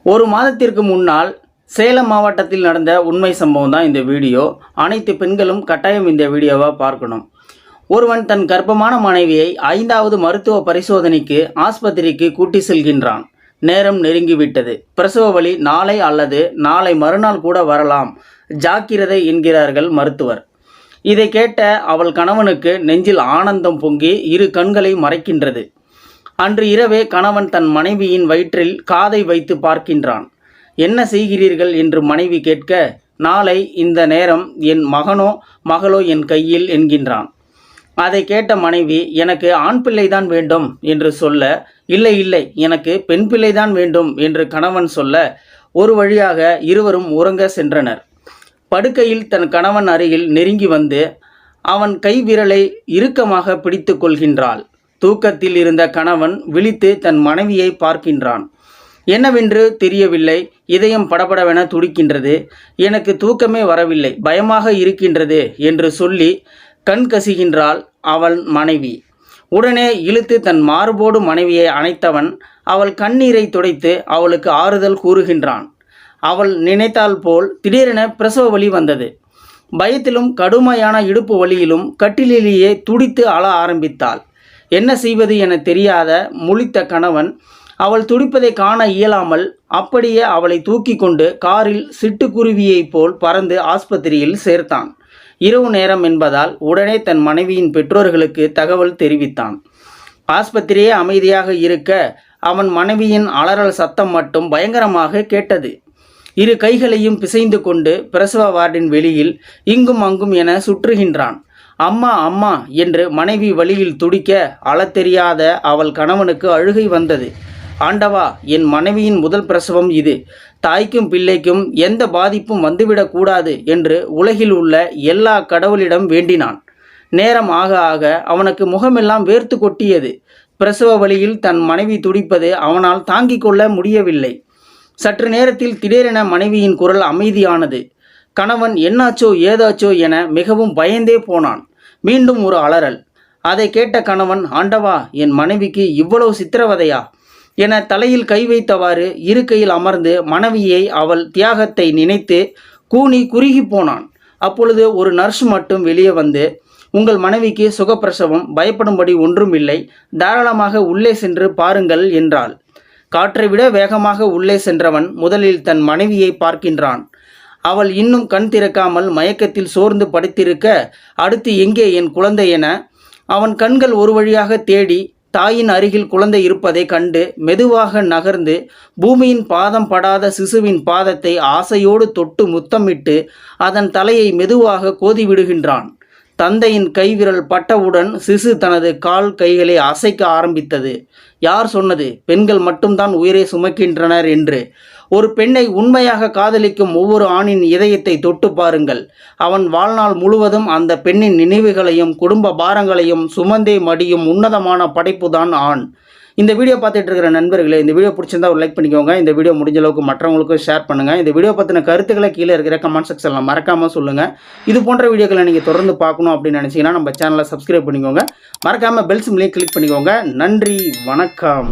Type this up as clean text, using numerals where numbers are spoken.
ஒரு மாதத்திற்கு முன்னால் சேலம் மாவட்டத்தில் நடந்த உண்மை சம்பவம் தான் இந்த வீடியோ. அனைத்து பெண்களும் கட்டாயம் இந்த வீடியோவை பார்க்கணும். ஒருவன் தன் கர்ப்பமான மனைவியை 5வது மருத்துவ பரிசோதனைக்கு ஆஸ்பத்திரிக்கு கூட்டி செல்கின்றான். நேரம் நெருங்கிவிட்டது. பிரசவ வலி நாளை அல்லது நாளை மறுநாள் கூட வரலாம், ஜாக்கிரதை என்கிறார்கள் மருத்துவர். இதை கேட்ட அவள் கணவனுக்கு நெஞ்சில் ஆனந்தம் பொங்கி இரு கண்களை மறைக்கின்றது. அன்று இரவே கணவன் தன் மனைவியின் வயிற்றில் காதை வைத்து பார்க்கின்றான். என்ன செய்கிறீர்கள் என்று மனைவி கேட்க, நாளை இந்த நேரம் என் மகனோ மகளோ என் கையில் என்கின்றான். அதை கேட்ட மனைவி, எனக்கு ஆண் பிள்ளைதான் வேண்டும் என்று சொல்ல, இல்லை இல்லை எனக்கு பெண் பிள்ளைதான் வேண்டும் என்று கணவன் சொல்ல, ஒரு வழியாக இருவரும் உறங்க சென்றனர். படுக்கையில் தன் கணவன் அருகில் நெருங்கி வந்து அவன் கை விரலை இறுக்கமாக பிடித்து கொள்கின்றாள். தூக்கத்தில் இருந்த கணவன் விழித்து தன் மனைவியை பார்க்கின்றான். என்னவென்று தெரியவில்லை. இதயம் படபடவென துடிக்கின்றது. எனக்கு தூக்கமே வரவில்லை, பயமாக இருக்கின்றது என்று சொல்லி கண் கசிகின்றாள் அவள் மனைவி. உடனே இழுத்து தன் மார்போடு மனைவியை அணைத்தவன் அவள் கண்ணீரை துடைத்து அவளுக்கு ஆறுதல் கூறுகின்றான். அவள் நினைத்தால் போல் திடீரென பிரசவ வலி வந்தது. பயத்திலும் கடுமையான இடுப்பு வலியிலும் கட்டிலேயே துடித்து அழ ஆரம்பித்தாள். என்ன செய்வது என தெரியாத முழித்த கணவன் அவள் துடிப்பதை காண இயலாமல் அப்படியே அவளை தூக்கி கொண்டு காரில் சிட்டுக்குருவியைப் போல் பறந்து ஆஸ்பத்திரியில் சேர்த்தான். இரவு நேரம் என்பதால் உடனே தன் மனைவியின் பெற்றோர்களுக்கு தகவல் தெரிவித்தான். ஆஸ்பத்திரியே அமைதியாக இருக்க அவன் மனைவியின் அலறல் சத்தம் மட்டும் பயங்கரமாக கேட்டது. இரு கைகளையும் பிசைந்து கொண்டு பிரசவ வார்டின் வெளியில் இங்கும் அங்கும் என சுற்றுகின்றான். அம்மா அம்மா என்று மனைவி வழியில் துடிக்க அழத்தெரியாத அவள் கணவனுக்கு அழுகை வந்தது. ஆண்டவா, என் மனைவியின் முதல் பிரசவம் இது. தாய்க்கும் பிள்ளைக்கும் எந்த பாதிப்பும் வந்துவிடக்கூடாது என்று உலகில் உள்ள எல்லா கடவுளிடம் வேண்டினான். நேரம் ஆக ஆக அவனுக்கு முகமெல்லாம் வேர்த்து கொட்டியது. பிரசவ வழியில் தன் மனைவி துடிப்பது அவனால் தாங்கிக் கொள்ள முடியவில்லை. சற்று நேரத்தில் திடீரென மனைவியின் குரல் அமைதியானது. கணவன் என்னாச்சோ ஏதாச்சோ என மிகவும் பயந்தே போனான். மீண்டும் ஒரு அலறல். அதை கேட்ட கணவன், ஆண்டவா, என் மனைவிக்கு இவ்வளவு சித்திரவதையா என தலையில் கை வைத்தவாறு இருக்கையில் அமர்ந்து மனைவியை அவள் தியாகத்தை நினைத்து கூனி குறுகி போனான். அப்பொழுது ஒரு நர்ஸ் மட்டும் வெளியே வந்து, உங்கள் மனைவிக்கு சுகப்பிரசவம், பயப்படும்படி ஒன்றுமில்லை, தாராளமாக உள்ளே சென்று பாருங்கள் என்றாள். காற்றை விட வேகமாக உள்ளே சென்றவன் முதலில் தன் மனைவியை பார்க்கின்றான். அவள் இன்னும் கண் திறக்காமல் மயக்கத்தில் சோர்ந்து படுத்திருக்க, அடுத்து எங்கே என் குழந்தை என அவன் கண்கள் ஒரு வழியாக தேடி தாயின் அருகில் குழந்தை இருப்பதை கண்டு மெதுவாக நகர்ந்து பூமியின் பாதம் படாத சிசுவின் பாதத்தை ஆசையோடு தொட்டு முத்தமிட்டு அதன் தலையை மெதுவாக கோதிவிடுகின்றான். தந்தையின் கைவிரல் பட்டவுடன் சிசு தனது கால் கைகளை அசைக்க ஆரம்பித்தது. யார் சொன்னது பெண்கள் மட்டும்தான் உயிரை சுமக்கின்றனர் என்று? ஒரு பெண்ணை உண்மையாக காதலிக்கும் ஒவ்வொரு ஆணின் இதயத்தை தொட்டு பாருங்கள். அவன் வாழ்நாள் முழுவதும் அந்த பெண்ணின் நினைவுகளையும் குடும்ப பாரங்களையும் சுமந்தே மடியும் உன்னதமான படைப்புதான் ஆண். இந்த வீடியோ பார்த்துட்டு இருக்கிற நண்பர்களே, இந்த வீடியோ பிடிச்சிருந்தா ஒரு லைக் பண்ணிக்கோங்க. இந்த வீடியோ முடிஞ்ச அளவுக்கு மற்றவங்களுக்கும் ஷேர் பண்ணுங்கள். இந்த வீடியோ பற்றின கருத்துக்களை கீழே இருக்கிற கமெண்ட் செக்ஷனில் மறக்காமல் சொல்லுங்கள். இது போன்ற வீடியோக்களை நீங்கள் தொடர்ந்து பார்க்கணும் அப்படின்னு நினச்சிங்கன்னா நம்ம சேனலை சப்ஸ்கிரைப் பண்ணிக்கோங்க. மறக்காமல் பெல் சிம்லையும் கிளிக் பண்ணிக்கோங்க. நன்றி, வணக்கம்.